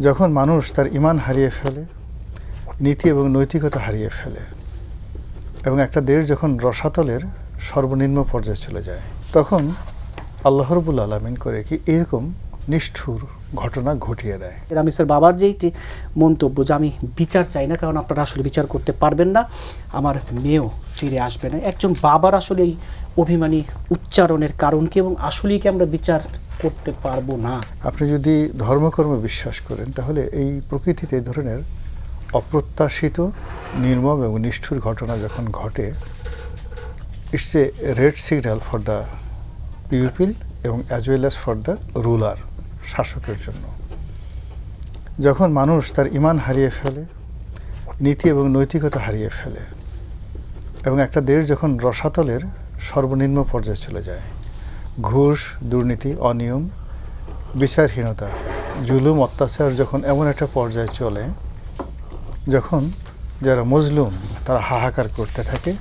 যখন মানুষ তার ঈমান হারিয়ে ফেলে, নীতি এবং নৈতিকতা হারিয়ে ফেলে এবং একটা দেশ যখন রসাতলের সর্বনিম্ন পর্যায়ে চলে যায়, তখন আল্লাহ রাব্বুল আলামিন করে কি এরকম নিষ্ঠুর ঘটনা ঘটিয়ে দেয়। রামিসের বাবার যে একটি মন্তব্য যে আমি বিচার চাই না, কারণ আপনারা আসলে বিচার করতে পারবেন না, আমার মেয়েও ফিরে আসবে না। একজন বাবার আসলে এই অভিমানী উচ্চারণের কারণ কি, এবং আসলেই কি আমরা বিচার করতে পারবো না? আপনি যদি ধর্মকর্মে বিশ্বাস করেন তাহলে এই প্রকৃতিতে এই ধরনের অপ্রত্যাশিত নির্মম এবং নিষ্ঠুর ঘটনা যখন ঘটে, it's a red signal for the pupil এবং as well as for the ruler, শাসকের জন্য। যখন মানুষ তার ঈমান হারিয়ে ফেলে, নীতি এবং নৈতিকতা হারিয়ে ফেলে এবং একটা দেশ যখন রসাতলের সর্বনিম্ন পর্যায়ে চলে যায়, ঘুষ, দুর্নীতি, অনিয়ম, বিচারহীনতা, জুলুম, অত্যাচার যখন এমন একটা পর্যায়ে চলে, যখন যারা মজলুম তারা হাহাকার করতে থাকে,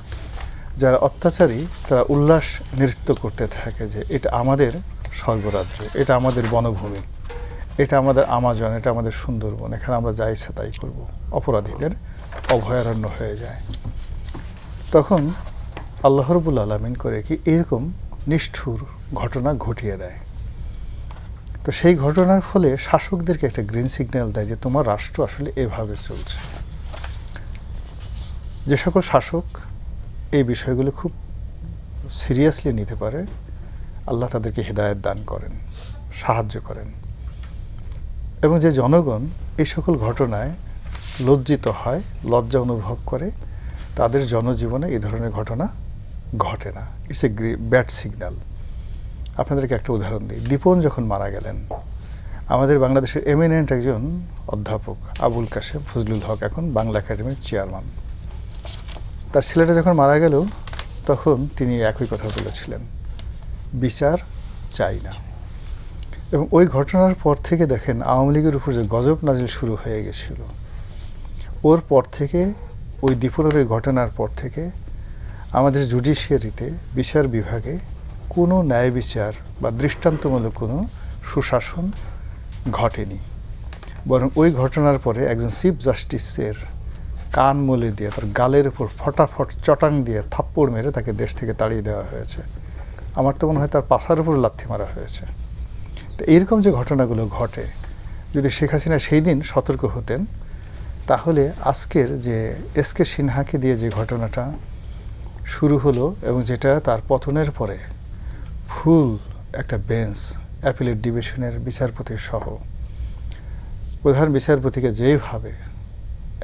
যারা অত্যাচারী তারা উল্লাস নৃত্য করতে থাকে যে এটা আমাদের স্বর্গরাজ্য, এটা আমাদের বনভূমি, এটা আমাদের আমাজন, এটা আমাদের সুন্দরবন, এখানে আমরা যা ইচ্ছা তাই করব, অপরাধীদের অভয়ারণ্য হয়ে যায়। তখন আল্লাহ রাব্বুল আলামিন করে কি এরকম নিষ্ঠুর ঘটনা ঘটিয়ে দেয়। তো সেই ঘটনার ফলে শাসকদেরকে একটা গ্রিন সিগন্যাল দেয় যে তোমার রাষ্ট্র আসলে এভাবে চলছে। যে সকল শাসক এই বিষয়গুলো খুব সিরিয়াসলি নিতে পারে, আল্লাহ তাদেরকে হিদায়াত দান করেন, সাহায্য করেন। এবং যে জনগণ এই সকল ঘটনায় লজ্জিত হয়, লজ্জা অনুভব করে, তাদের জনজীবনে এই ধরনের ঘটনা ঘটে না। It's a bad signal. আপনাদেরকে একটা উদাহরণ দিই। দীপন যখন মারা গেলেন, আমাদের বাংলাদেশের এমিনেন্ট একজন অধ্যাপক আবুল কাশেম ফজলুল হক, এখন বাংলা একাডেমির চেয়ারম্যান, তার ছেলেটা যখন মারা গেল তখন তিনি একই কথা বলেছিলেন, বিচার চাই না। এবং ওই ঘটনার পর থেকে দেখেন আওয়ামী লীগের উপর যে গজব নাজিল শুরু হয়ে গেছিল, ওর পর থেকে, ওই দীপনের ওই ঘটনার পর থেকে আমাদের জুডিশিয়ারিতে, বিচার বিভাগে কোনো ন্যায় বিচার বা দৃষ্টান্তমূলক কোনো সুশাসন ঘটেনি। বরং ওই ঘটনার পরে একজন চিফ জাস্টিসের কান মলে দিয়ে, তার গালের উপর ফটাফট চটাং দিয়ে থাপ্পড় মেরে তাকে দেশ থেকে তাড়িয়ে দেওয়া হয়েছে। আমার তো মনে হয় তার পাছার উপর লাথি মারা হয়েছে। তো এইরকম যে ঘটনাগুলো ঘটে, যদি শেখ হাসিনা সেই দিন সতর্ক হতেন, তাহলে আজকের যে এসকে সিনহাকে দিয়ে যে ঘটনাটা শুরু হলো এবং যেটা তার পতনের পরে ফুল একটা বেঞ্চ, অ্যাপিলেট ডিভিশনের বিচারপতি সহ প্রধান বিচারপতিকে যেভাবে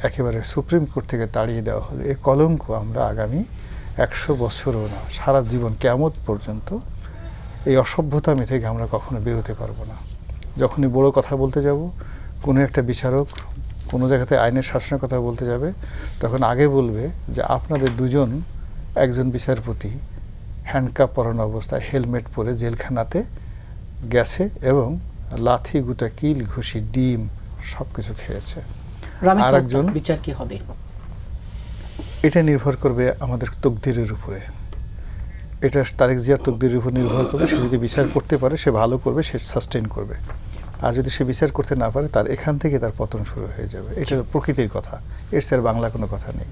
একেবারে সুপ্রিম কোর্ট থেকে তাড়িয়ে দেওয়া হলো, এই কলঙ্ক আমরা আগামী 100 বছরও না, সারা জীবন কিয়ামত পর্যন্ত এই অসভ্যতামি থেকে আমরা কখনো বেরোতে পারবো না। যখনই বড় কথা বলতে যাব, কোনো একটা বিচারক কোনো জায়গাতে আইনের শাসনের কথা বলতে যাবে, তখন আগে বলবে যে আপনাদের দুজন, একজন বিচারপতি হ্যান্ডকাপ পরানো অবস্থায় হেলমেট পরে জেলখানাতে গেছে এবং লাথি, গুতা, কিল, ঘুষি, ডিম সব কিছু খেয়েছে। আর একজন বিচার কি হবে, এটা নির্ভর করবে আমাদের তকদিরের উপরে। এটা তারেক জিয়ার তকদিরের উপর নির্ভর করবে। সে যদি বিচার করতে পারে সে ভালো করবে, সে সাস্টেইন করবে। আর যদি সে বিচার করতে না পারে, তার এখান থেকে তার পতন শুরু হয়ে যাবে। এটা প্রকৃতির কথা, এর স্যার বাংলা কোনো কথা নেই।